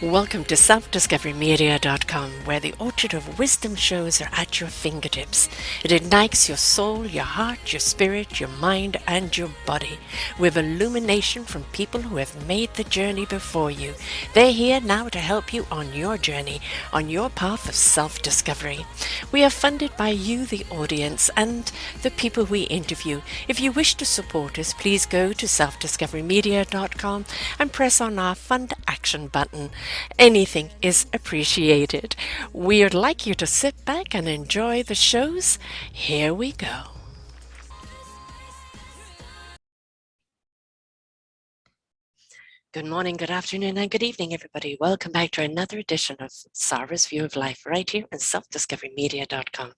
Welcome to selfdiscoverymedia.com, where the orchard of wisdom shows are at your fingertips. It ignites your soul, your heart, your spirit, your mind, and your body with illumination from people who have made the journey before you. They're here now to help you on your journey, on your path of self-discovery. We are funded by you, the audience, and the people we interview. If you wish to support us, please go to selfdiscoverymedia.com and press on our Fund Action button. Anything is appreciated. We'd like you to sit back and enjoy the shows. Here we go. Good morning, good afternoon, and good evening, everybody. Welcome back to another edition of Sarah's View of Life right here on selfdiscoverymedia.com.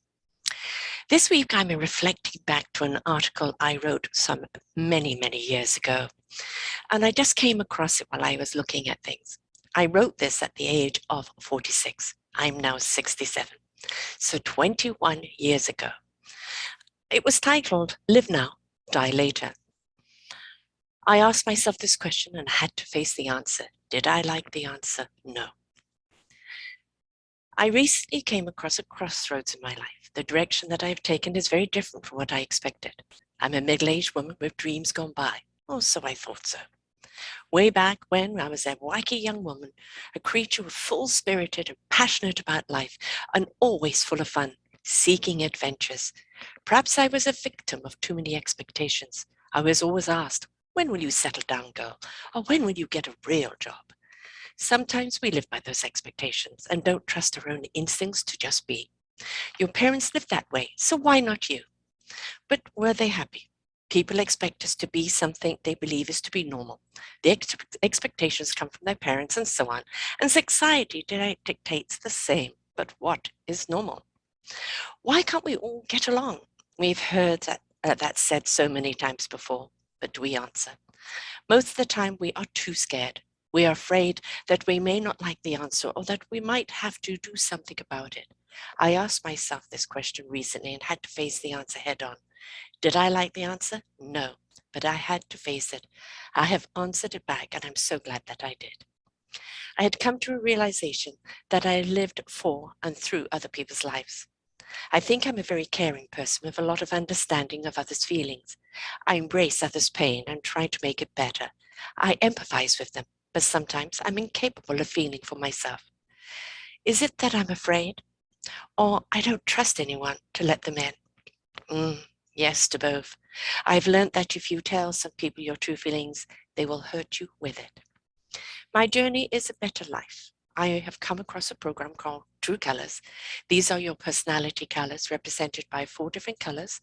This week, I'm reflecting back to an article I wrote some many years ago, and I just came across it while I was looking at things. I wrote this at the age of 46. I'm now 67, so 21 years ago. It was titled, Live Now, Die Later. I asked myself this question and had to face the answer. Did I like the answer? No. I recently came across a crossroads in my life. The direction that I have taken is very different from what I expected. I'm a middle-aged woman with dreams gone by. Oh, so I thought so. Way back when I was a wacky young woman, a creature full-spirited and passionate about life, and always full of fun, seeking adventures. Perhaps I was a victim of too many expectations. I was always asked, when will you settle down, girl? Or when will you get a real job? Sometimes we live by those expectations and don't trust our own instincts to just be. Your parents lived that way, so why not you? But were they happy? People expect us to be something they believe is to be normal. The expectations come from their parents and so on, and society dictates the same. But what is normal? Why can't we all get along? We've heard that said so many times before, but do we answer? Most of the time we are too scared. We are afraid that we may not like the answer or that we might have to do something about it. I asked myself this question recently and had to face the answer head on. Did I like the answer? No, but I had to face it. I have answered it back, and I'm so glad that I did. I had come to a realization that I lived for and through other people's lives. I think I'm a very caring person with a lot of understanding of others' feelings. I embrace others' pain and try to make it better. I empathize with them, but sometimes I'm incapable of feeling for myself. Is it that I'm afraid? Or I don't trust anyone to let them in? Yes to both. I've learned that if you tell some people your true feelings, they will hurt you with it. My journey is a better life. I have come across a program called True Colors. These are your personality colors represented by 4 different colors: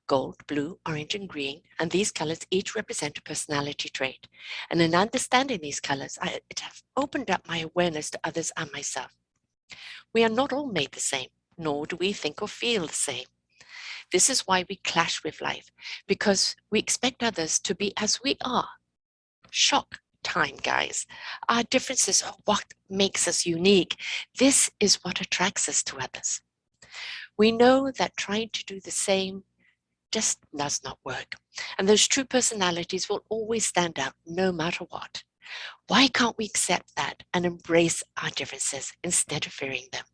gold, blue, orange, and green. And these colors each represent a personality trait. And in understanding these colors, it has opened up my awareness to others and myself. We are not all made the same, nor do we think or feel the same. This is why we clash with life, because we expect others to be as we are. Shock time, guys. Our differences are what makes us unique. This is what attracts us to others. We know that trying to do the same just does not work. And those true personalities will always stand out no matter what. Why can't we accept that and embrace our differences instead of fearing them?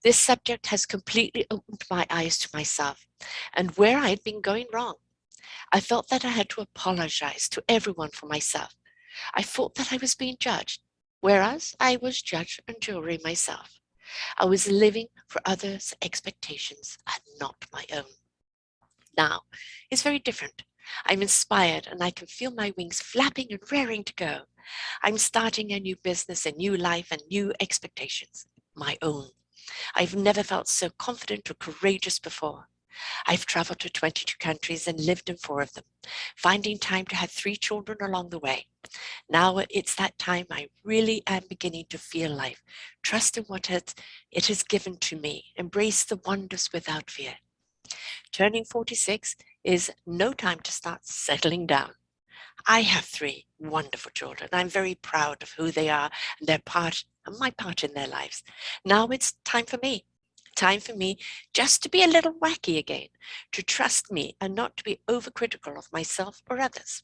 This subject has completely opened my eyes to myself and where I had been going wrong. I felt that I had to apologize to everyone for myself. I thought that I was being judged, whereas I was judge and jury myself. I was living for others' expectations and not my own. Now, it's very different. I'm inspired and I can feel my wings flapping and raring to go. I'm starting a new business, a new life, and new expectations, my own. I've never felt so confident or courageous before. I've traveled to 22 countries and lived in 4 of them, finding time to have 3 children along the way. Now it's that time I really am beginning to feel life, trust in what it has given to me, embrace the wonders without fear. Turning 46 is no time to start settling down. I have 3 wonderful children. I'm very proud of who they are and my part in their lives. Now it's time for me. Time for me just to be a little wacky again, to trust me and not to be overcritical of myself or others.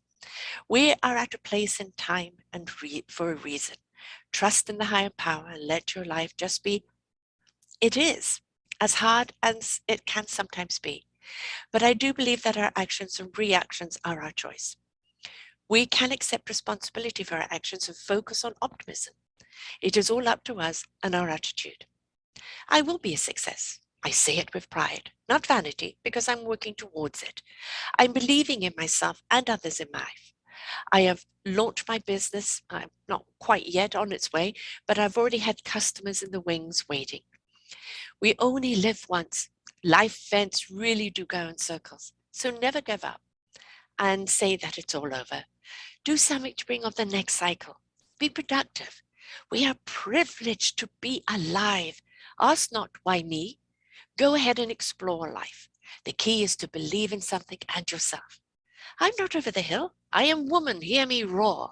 We are at a place in time and for a reason. Trust in the higher power and let your life just be. It is as hard as it can sometimes be. But I do believe that our actions and reactions are our choice. We can accept responsibility for our actions and focus on optimism. It is all up to us and our attitude. I will be a success. I say it with pride, not vanity, because I'm working towards it. I'm believing in myself and others in my life. I have launched my business. I'm not quite yet on its way, but I've already had customers in the wings waiting. We only live once. Life events really do go in circles. So never give up and say that it's all over. Do something to bring on the next cycle. Be productive. We are privileged to be alive. Ask not why me. Go ahead and explore life. The key is to believe in something and yourself. I'm not over the hill. I am woman. Hear me roar.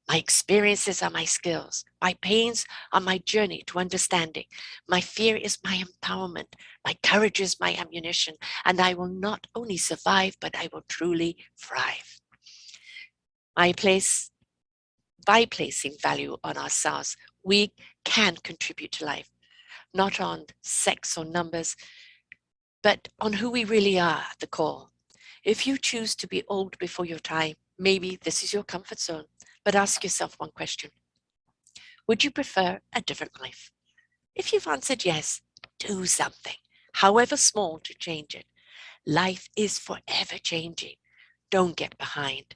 My experiences are my skills. My pains are my journey to understanding. My fear is my empowerment. My courage is my ammunition. And I will not only survive, but I will truly thrive. By placing value on ourselves, we can contribute to life, not on sex or numbers, but on who we really are at the core. If you choose to be old before your time, maybe this is your comfort zone, but ask yourself one question. Would you prefer a different life? If you've answered yes, do something, however small, to change it. Life is forever changing. Don't get behind.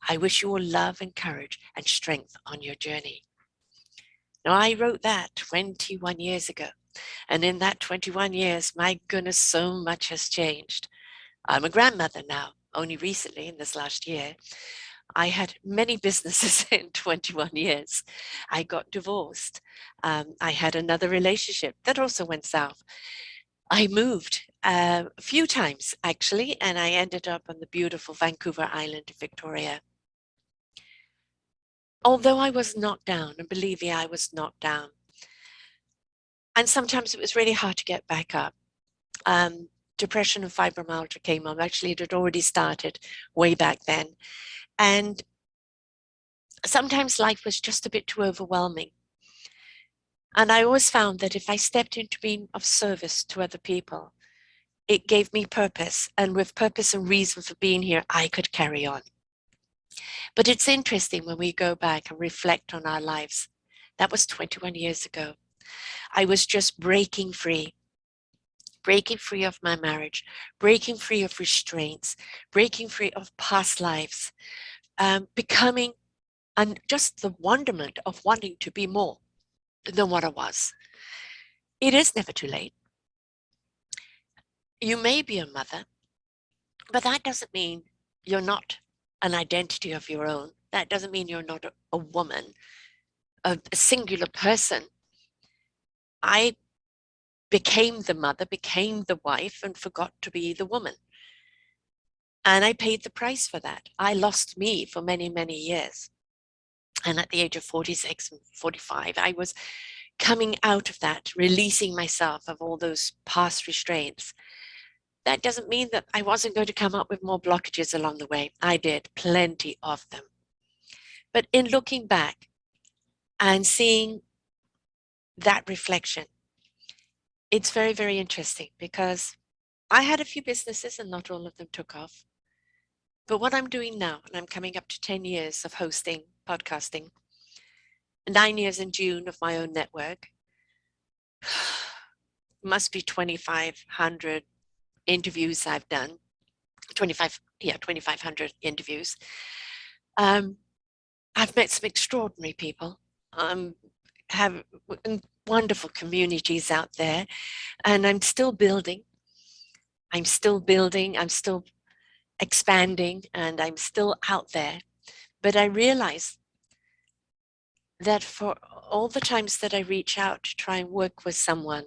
I wish you all love and courage and strength on your journey. Now, I wrote that 21 years ago. And in that 21 years, my goodness, so much has changed. I'm a grandmother now, only recently in this last year. I had many businesses in 21 years. I got divorced. I had another relationship that also went south. I moved a few times, actually, and I ended up on the beautiful Vancouver Island in Victoria. Although I was knocked down, and believe me, I was knocked down. And sometimes it was really hard to get back up. Depression and fibromyalgia came on. Actually, it had already started way back then. And sometimes life was just a bit too overwhelming. And I always found that if I stepped into being of service to other people, it gave me purpose. And with purpose and reason for being here, I could carry on. But it's interesting when we go back and reflect on our lives. That was 21 years ago. I was just breaking free of my marriage, breaking free of restraints, breaking free of past lives, becoming, and just the wonderment of wanting to be more than what I was. It is never too late. You may be a mother, but that doesn't mean you're not an identity of your own. That doesn't mean you're not a woman, a singular person. I became the mother, became the wife, and forgot to be the woman. And I paid the price for that. I lost me for many, many years. And at the age of 46 and 45, I was coming out of that, releasing myself of all those past restraints. That doesn't mean that I wasn't going to come up with more blockages along the way. I did, plenty of them. But in looking back and seeing that reflection, it's very, very interesting because I had a few businesses and not all of them took off. But what I'm doing now, and I'm coming up to 10 years of hosting, podcasting, 9 years in June of my own network, must be 2,500 interviews I've done, 2,500 interviews. I've met some extraordinary people, have wonderful communities out there, and I'm still building. I'm still expanding, and I'm still out there. But I realize that for all the times that I reach out to try and work with someone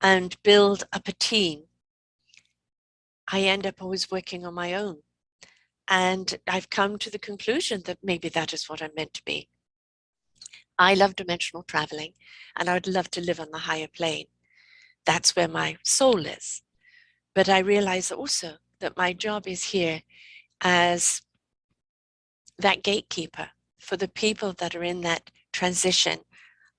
and build up a team, I end up always working on my own. And I've come to the conclusion that maybe that is what I'm meant to be. I love dimensional traveling, and I would love to live on the higher plane. That's where my soul is. But I realize also that my job is here as that gatekeeper for the people that are in that transition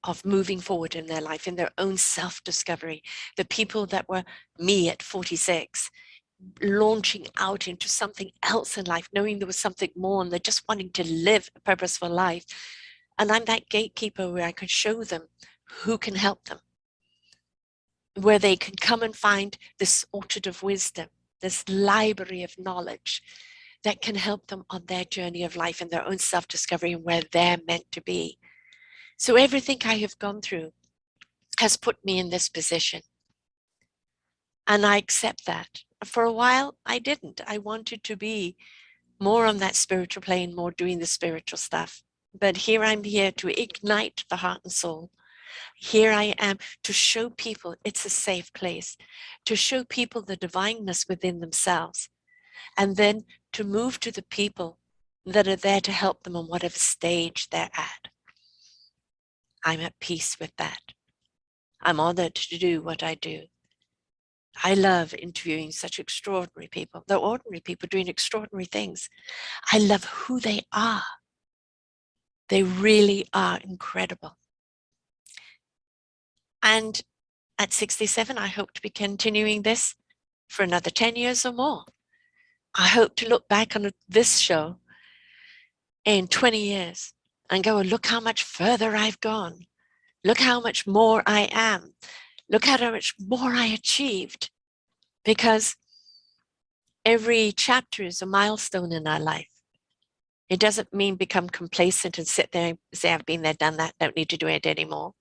of moving forward in their life, in their own self-discovery, the people that were me at 46, launching out into something else in life, knowing there was something more, and they're just wanting to live a purposeful life. And I'm that gatekeeper where I can show them who can help them, where they can come and find this orchard of wisdom, this library of knowledge that can help them on their journey of life and their own self-discovery and where they're meant to be. So everything I have gone through has put me in this position. And I accept that. For a while, I didn't. I wanted to be more on that spiritual plane, more doing the spiritual stuff. But here I'm here to ignite the heart and soul. Here I am to show people it's a safe place, to show people the divineness within themselves, and then to move to the people that are there to help them on whatever stage they're at. I'm at peace with that. I'm honored to do what I do. I love interviewing such extraordinary people. They're ordinary people doing extraordinary things. I love who they are. They really are incredible. And at 67, I hope to be continuing this for another 10 years or more. I hope to look back on this show in 20 years and go, look how much further I've gone. Look how much more I am. Look at how much more I achieved. Because every chapter is a milestone in our life. It doesn't mean become complacent and sit there and say, I've been there, done that, don't need to do it anymore.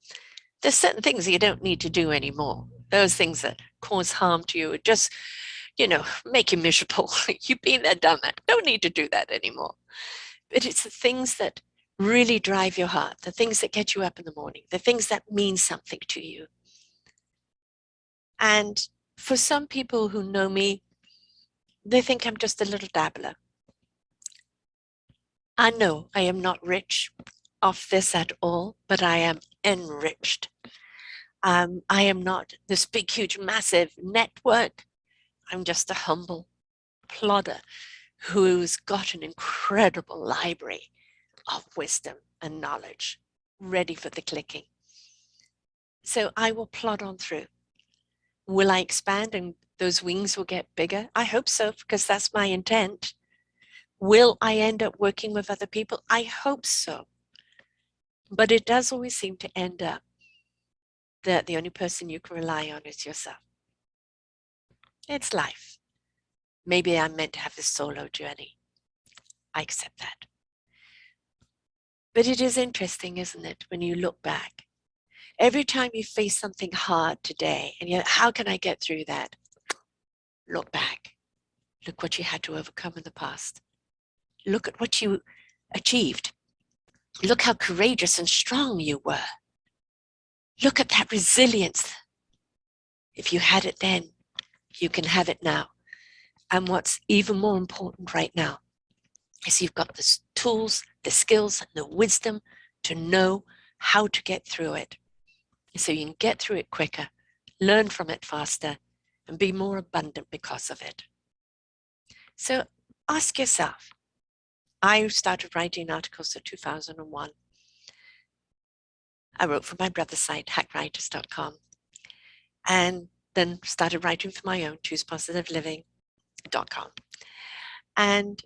There's certain things you don't need to do anymore. Those things that cause harm to you, just, make you miserable. You've been there, done that. Don't need to do that anymore. But it's the things that really drive your heart, the things that get you up in the morning, the things that mean something to you. And for some people who know me, they think I'm just a little dabbler. I know I am not rich off this at all, but I am enriched. I am not this big, huge, massive network. I'm just a humble plodder who's got an incredible library of wisdom and knowledge ready for the clicking. So I will plod on through. Will I expand and those wings will get bigger? I hope so, because that's my intent. Will I end up working with other people? I hope so. But it does always seem to end up that the only person you can rely on is yourself. It's life. Maybe I'm meant to have this solo journey. I accept that. But it is interesting, isn't it, when you look back? Every time you face something hard today, and you're, how can I get through that? Look back. Look what you had to overcome in the past. Look at what you achieved. Look how courageous and strong you were. Look at that resilience. If you had it then, you can have it now. And what's even more important right now is you've got the tools, the skills, and the wisdom to know how to get through it. So you can get through it quicker, learn from it faster, and be more abundant because of it. So ask yourself. I started writing articles in 2001. I wrote for my brother's site, hackwriters.com, and then started writing for my own, choosepositiveliving.com. And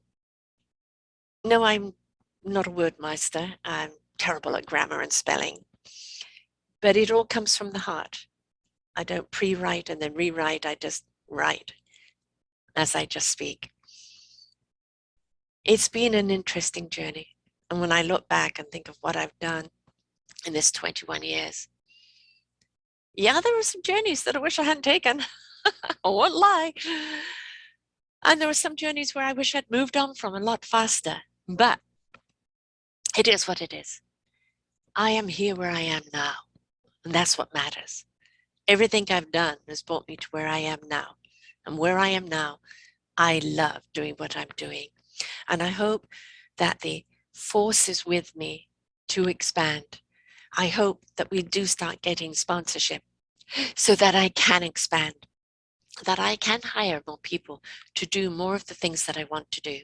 no, I'm not a word master. I'm terrible at grammar and spelling. But it all comes from the heart. I don't pre-write and then rewrite. I just write as I just speak. It's been an interesting journey. And when I look back and think of what I've done in this 21 years, yeah, there were some journeys that I wish I hadn't taken. I won't lie. And there were some journeys where I wish I'd moved on from a lot faster. But it is what it is. I am here where I am now. And that's what matters. Everything I've done has brought me to where I am now. And where I am now, I love doing what I'm doing. And I hope that the force is with me to expand. I hope that we do start getting sponsorship so that I can expand, that I can hire more people to do more of the things that I want to do.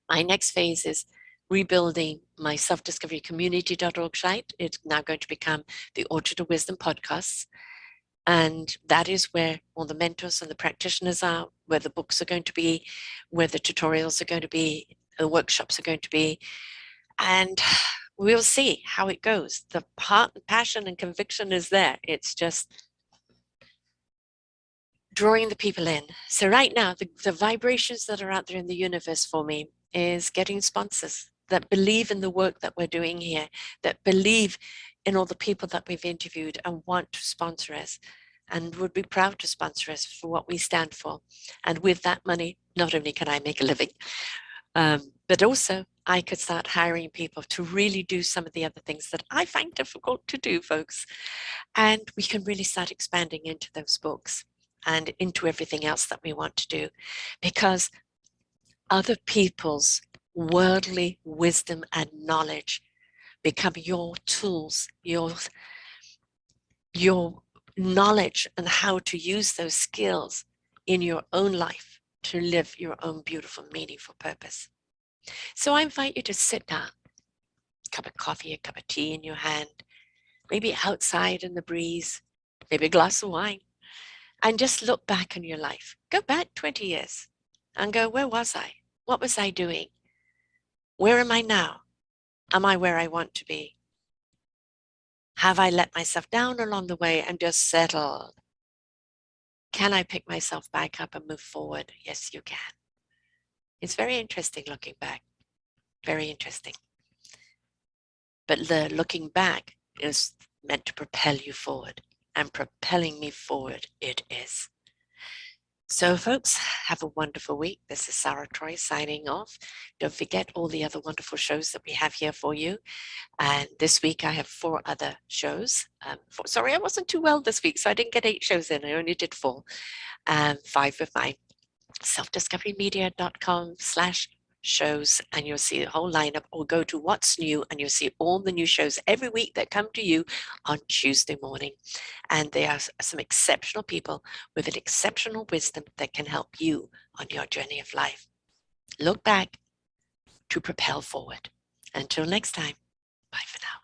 My next phase is rebuilding my self-discovery-community.org site. It's now going to become the Orchard of Wisdom podcasts. And that is where all the mentors and the practitioners are, where the books are going to be, where the tutorials are going to be, the workshops are going to be. And we'll see how it goes. The passion and conviction is there. It's just drawing the people in. So right now, the vibrations that are out there in the universe for me is getting sponsors that believe in the work that we're doing here, that believe in all the people that we've interviewed and want to sponsor us and would be proud to sponsor us for what we stand for. And with that money, not only can I make a living, but also I could start hiring people to really do some of the other things that I find difficult to do, folks. And we can really start expanding into those books and into everything else that we want to do, because other people's worldly wisdom and knowledge become your tools, your knowledge and how to use those skills in your own life to live your own beautiful, meaningful purpose. So I invite you to sit down, a cup of coffee, a cup of tea in your hand, maybe outside in the breeze, maybe a glass of wine, and just look back on your life. Go back 20 years and go, where was I? What was I doing? Where am I now? Am I where I want to be? Have I let myself down along the way and just settled? Can I pick myself back up and move forward? Yes, you can. It's very interesting looking back. Very interesting. But the looking back is meant to propel you forward, and propelling me forward it is. So folks, have a wonderful week. This is Sarah Troy signing off. Don't forget all the other wonderful shows that we have here for you. And this week I have 4 other shows. Sorry, I wasn't too well this week, so I didn't get 8 shows in. I only did 4. 5 with my selfdiscoverymedia.com/shows, and you'll see the whole lineup, or go to What's New and you'll see all the new shows every week that come to you on Tuesday morning. And they are some exceptional people with an exceptional wisdom that can help you on your journey of life. Look back to propel forward. Until next time, bye for now.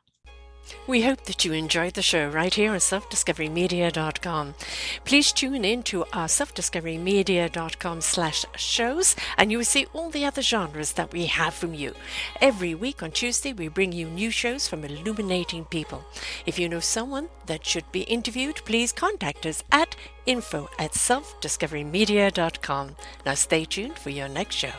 We hope that you enjoyed the show right here on selfdiscoverymedia.com. Please tune in to our selfdiscoverymedia.com/shows, and you will see all the other genres that we have from you. Every week on Tuesday, we bring you new shows from illuminating people. If you know someone that should be interviewed, please contact us at info@selfdiscoverymedia.com. Now stay tuned for your next show.